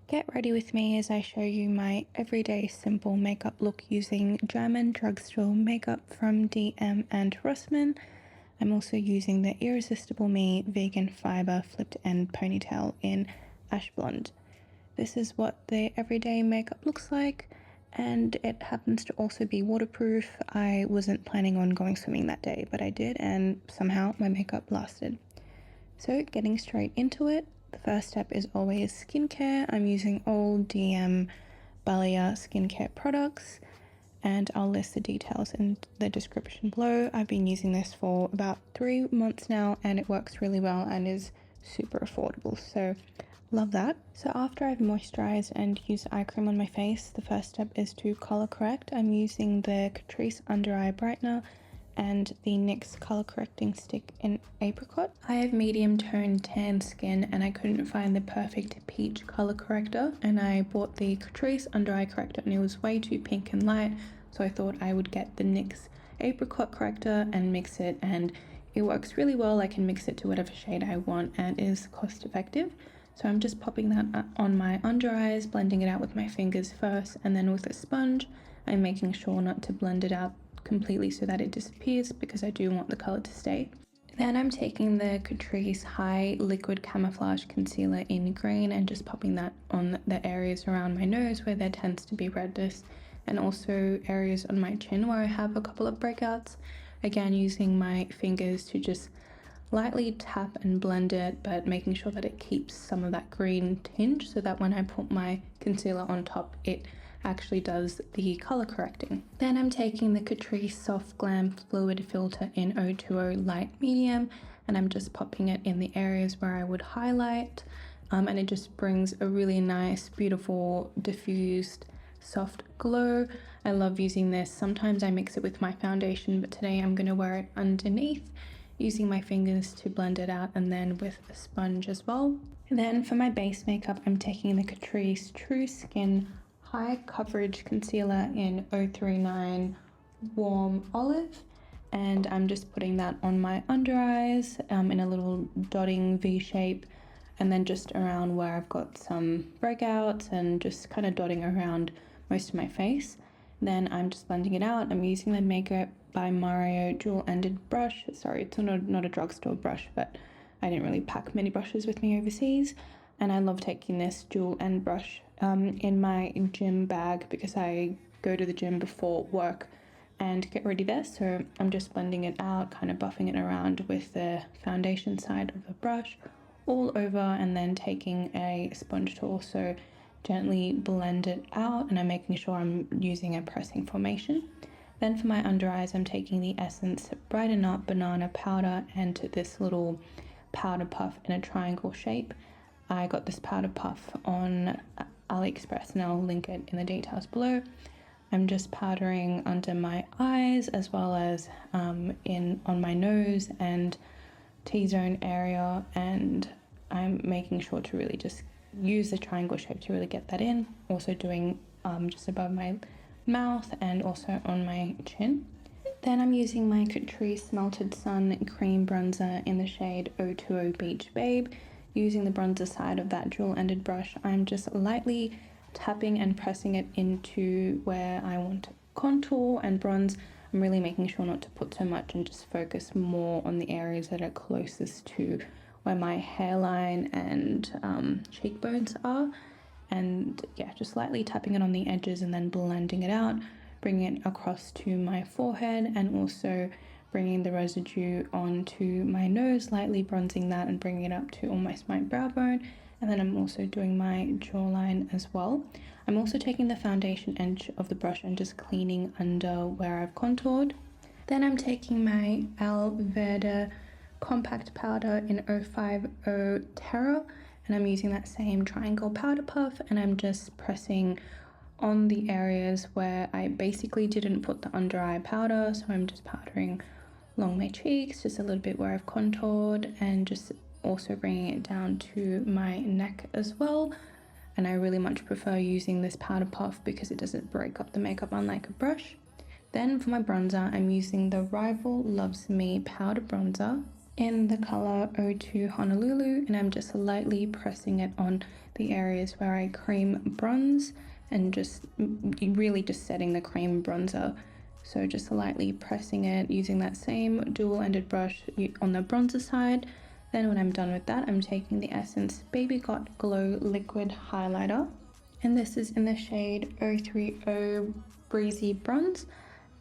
Get ready with me as I show you my everyday simple makeup look using German drugstore makeup from DM and Rossmann. I'm also using the Irresistible Me Vegan Fiber Flipped End Ponytail in Ash Blonde. This is what the everyday makeup looks like, and it happens to also be waterproof. I wasn't planning on going swimming that day, but I did, and somehow my makeup lasted. So getting straight into it, the first step is always skincare. I'm using all DM Balia skincare products, and I'll list the details in the description below. I've been using this for about 3 months now, and it works really well and is super affordable, so love that. So after I've moisturized and used eye cream on my face, the first step is to color correct. I'm using the Catrice under eye brightener and the NYX color correcting stick in apricot. I have medium toned tan skin and I couldn't find the perfect peach color corrector, and I bought the Catrice under eye corrector and it was way too pink and light, so I thought I would get the NYX apricot corrector and mix it, and it works really well. I can mix it to whatever shade I want and is cost effective. So I'm just popping that on my under eyes, blending it out with my fingers first, and then with a sponge I'm making sure not to blend it out completely so that it disappears, because I do want the color to stay. Then I'm taking the Catrice High Liquid Camouflage Concealer in green and just popping that on the areas around my nose where there tends to be redness, and also areas on my chin where I have a couple of breakouts. Again, using my fingers to just lightly tap and blend it, but making sure that it keeps some of that green tinge so that when I put my concealer on top, it actually does the color correcting. Then I'm taking the Catrice Soft Glam Fluid Filter in 020 Light Medium, and I'm just popping it in the areas where I would highlight, and it just brings a really nice, beautiful, diffused, soft glow. I love using this. Sometimes I mix it with my foundation, but today I'm going to wear it underneath, using my fingers to blend it out, and then with a sponge as well. And then for my base makeup, I'm taking the Catrice True Skin High Coverage Concealer in 039 Warm Olive, and I'm just putting that on my under eyes in a little dotting V shape, and then just around where I've got some breakouts and just kind of dotting around most of my face. Then I'm just blending it out. I'm using the Makeup by Mario dual-ended brush. Sorry, it's not a drugstore brush, but I didn't really pack many brushes with me overseas, and I love taking this dual-end brush in my gym bag because I go to the gym before work and get ready there. So I'm just blending it out, kind of buffing it around with the foundation side of the brush all over, and then taking a sponge to also gently blend it out, and I'm making sure I'm using a pressing formation. Then for my under eyes, I'm taking the Essence Brighten Up Banana Powder and this little powder puff in a triangle shape. I got this powder puff on AliExpress and I'll link it in the details below. I'm just powdering under my eyes as well as on my nose and T-zone area, and I'm making sure to really just use the triangle shape to really get that in. Also doing just above my mouth and also on my chin. Then I'm using my Catrice Melted Sun Cream Bronzer in the shade 020 Beach Babe. Using the bronzer side of that dual-ended brush, I'm just lightly tapping and pressing it into where I want to contour and bronze. I'm really making sure not to put so much and just focus more on the areas that are closest to where my hairline and cheekbones are. And yeah, just lightly tapping it on the edges and then blending it out, bringing it across to my forehead, and also bringing the residue onto my nose, lightly bronzing that and bringing it up to almost my brow bone. And then I'm also doing my jawline as well. I'm also taking the foundation edge of the brush and just cleaning under where I've contoured. Then I'm taking my Alverde Compact Powder in 050 Terra, and I'm using that same triangle powder puff, and I'm just pressing on the areas where I basically didn't put the under eye powder. So I'm just powdering along my cheeks, just a little bit where I've contoured, and just also bringing it down to my neck as well. And I really much prefer using this powder puff because it doesn't break up the makeup unlike a brush. Then for my bronzer, I'm using the Rival Loves Me Powder Bronzer in the color 02 Honolulu, and I'm just lightly pressing it on the areas where I cream bronze, and just really just setting the cream bronzer. So just lightly pressing it using that same dual-ended brush on the bronzer side. Then when I'm done with that, I'm taking the Essence Baby Got Glow Liquid Highlighter, and this is in the shade 030 Breezy Bronze.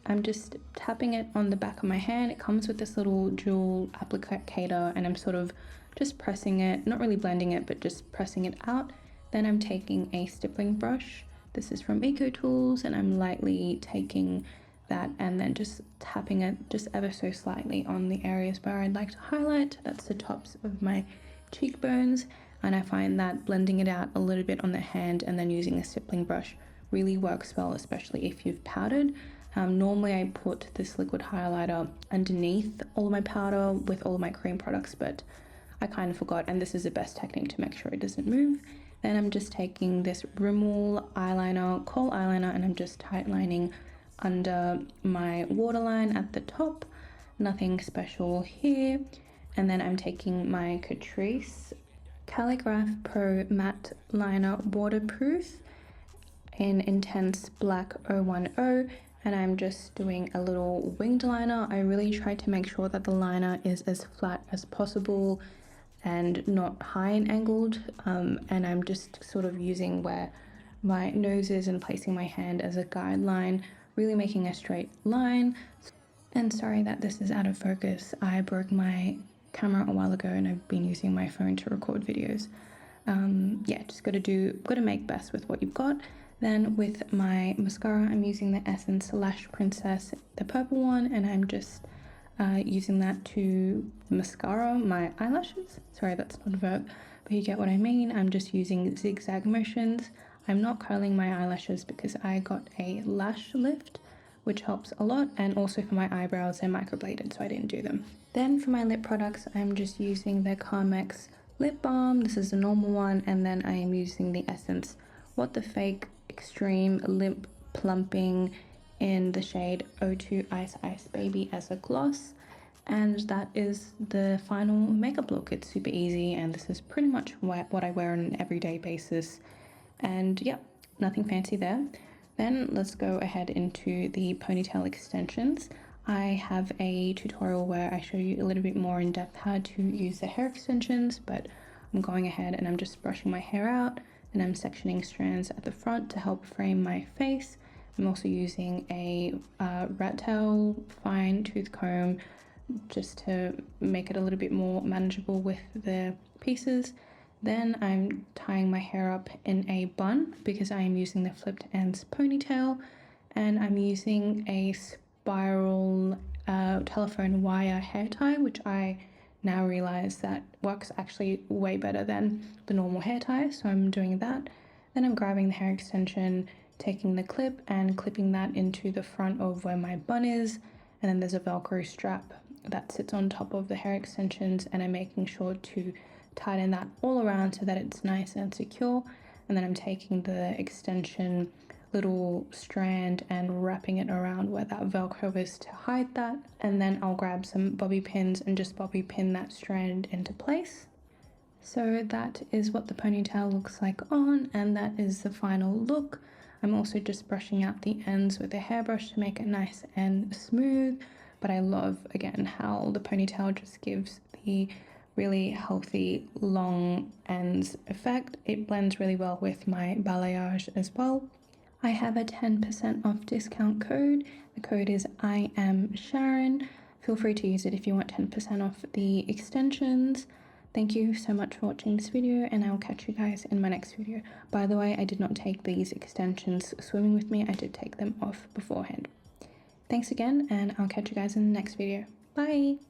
I'm just tapping it on the back of my hand. It comes with this little jewel applicator, and I'm sort of just pressing it, not really blending it, but just pressing it out. Then I'm taking a stippling brush. This is from Eco Tools, and I'm lightly taking that and then just tapping it just ever so slightly on the areas where I'd like to highlight. That's the tops of my cheekbones, and I find that blending it out a little bit on the hand and then using a stippling brush really works well, especially if you've powdered. Normally I put this liquid highlighter underneath all of my powder with all of my cream products, but I kind of forgot, and this is the best technique to make sure it doesn't move. Then I'm just taking this Rimmel eyeliner, kohl eyeliner, and I'm just tightlining under my waterline at the top. Nothing special here. And then I'm taking my Catrice Calligraph Pro Matte Liner Waterproof in Intense Black 010, and I'm just doing a little winged liner. I really try to make sure that the liner is as flat as possible and not high and angled, and I'm just sort of using where my nose is and placing my hand as a guideline, really making a straight line. And sorry that this is out of focus. I broke my camera a while ago and I've been using my phone to record videos. Yeah, just gotta make best with what you've got. Then with my mascara, I'm using the Essence Lash Princess, the purple one, and I'm just using that to mascara my eyelashes. Sorry, that's not a verb, but you get what I mean. I'm just using zigzag motions. I'm not curling my eyelashes because I got a lash lift, which helps a lot, and also for my eyebrows, they're microbladed, so I didn't do them. Then for my lip products, I'm just using the Carmex lip balm. This is the normal one, and then I am using the Essence What the Fake Extreme Lip Plumping in the shade 02 Ice Ice Baby as a gloss. And that is the final makeup look. It's super easy, and this is pretty much what I wear on an everyday basis. And yeah, nothing fancy there. Then let's go ahead into the ponytail extensions. I have a tutorial where I show you a little bit more in depth how to use the hair extensions, but I'm going ahead and I'm just brushing my hair out, and I'm sectioning strands at the front to help frame my face. I'm also using a rat tail fine tooth comb just to make it a little bit more manageable with the pieces. Then I'm tying my hair up in a bun because I am using the flipped ends ponytail, and I'm using a spiral telephone wire hair tie, which I now realize that works actually way better than the normal hair tie, so I'm doing that. Then I'm grabbing the hair extension, taking the clip and clipping that into the front of where my bun is, and then there's a Velcro strap that sits on top of the hair extensions, and I'm making sure to tighten that all around so that it's nice and secure. And then I'm taking the extension little strand and wrapping it around where that Velcro is to hide that, and then I'll grab some bobby pins and just bobby pin that strand into place. So that is what the ponytail looks like on, and that is the final look. I'm also just brushing out the ends with a hairbrush to make it nice and smooth, but I love again how the ponytail just gives the really healthy long ends effect. It blends really well with my balayage as well. I have a 10% off discount code. The code is I am Sharon. Feel free to use it if you want 10% off the extensions. Thank you so much for watching this video, and I'll catch you guys in my next video. By the way, I did not take these extensions swimming with me. I did take them off beforehand. Thanks again, and I'll catch you guys in the next video. Bye!